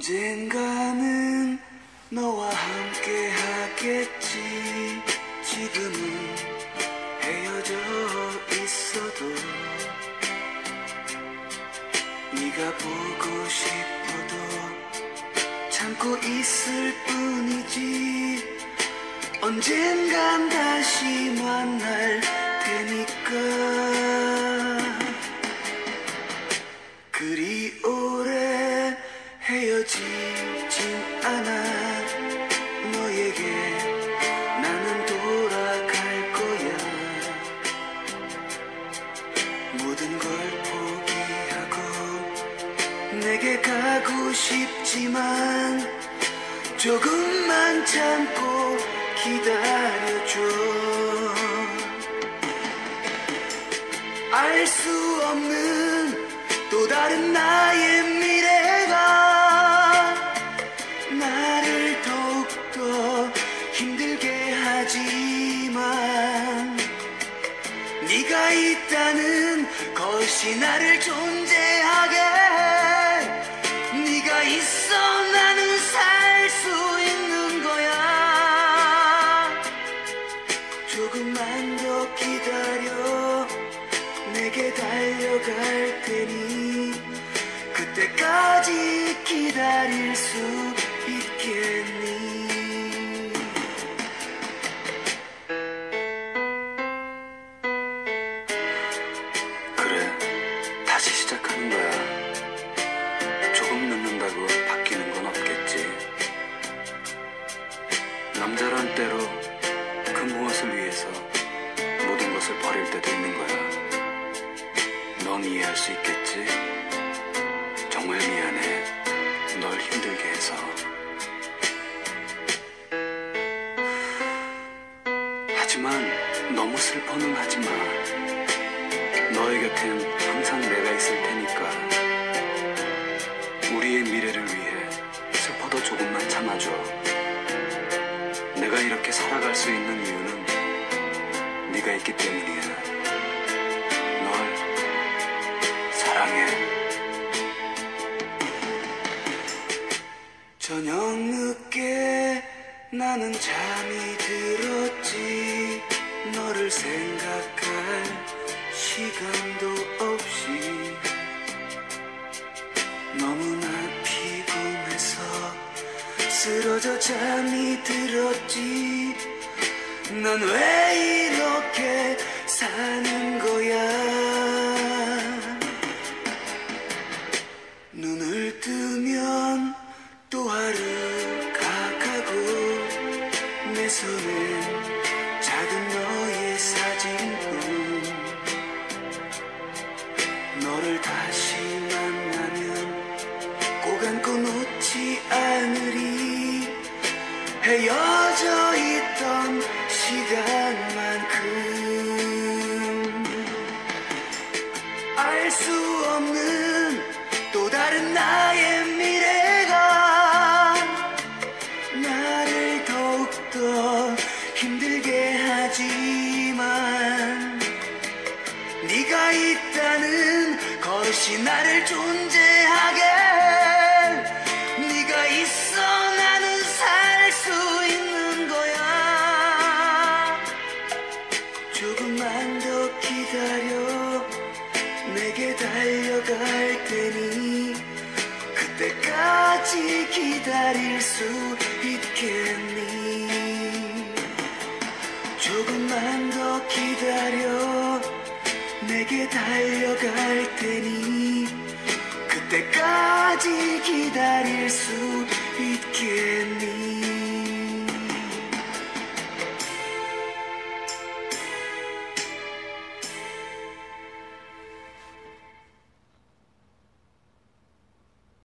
언젠가는 너와 함께 하겠지. 지금은 헤어져 있어도 네가 보고 싶어도 참고 있을 뿐이지. 언젠간 다시 만날 테니까. 그리 오래 헤어지진 않아. 너에게 나는 돌아갈 거야. 모든 걸 포기하고 내게 가고 싶지만 조금만 참고 기다려줘. 알 수 없는 또 다른 나의 미래가 나를 더욱더 힘들게 하지만 네가 있다는 것이 나를 존재하게 해. 네가 있어 나는 살 수 있는 거야. 조금만 더 기다려. 내게 달려갈 테니 그때까지 기다릴 수 있겠니? 그래, 다시 시작하는 거야. 조금 늦는다고 바뀌는 건 없겠지. 남자란 때로 그 무엇을 위해서 모든 것을 버릴 때도 있는 거야. 넌 이해할 수 있겠지? 정말 미안해. 널 힘들게 해서. 하지만 너무 슬퍼는 하지 마. 너의 곁엔 항상 내가 있을 테니까. 우리의 미래를 위해 슬퍼도 조금만 참아줘. 내가 이렇게 살아갈 수 있는 이유는 네가 있기 때문이야. 널 사랑해. 저녁 늦게 나는 잠이 들었지. 너를 생각할 시간도 없이 너무나 피곤해서 쓰러져 잠이 들었지. 난 왜 이렇게 사는 거야. 눈을 뜨면 또 하루가 가고 내 손엔 작은 너의 사진뿐. 너를 다시 만나면 꼭 안고 놓지 않으리. 헤어져 있던 시간만큼 알 수 없는 또 다른 나의 미래가 나를 더욱더 힘들게 하지만 네가 있다는 것이 나를 존재하게 해. 네가 있어 나는 살 수 있는 거야. 조금만 더 기다려. 내게 달려갈 테니 그때까지 기다릴 수 있겠니? 조금만 더 기다려. 내게 달려갈 테니 그때까지 기다릴 수 있겠니?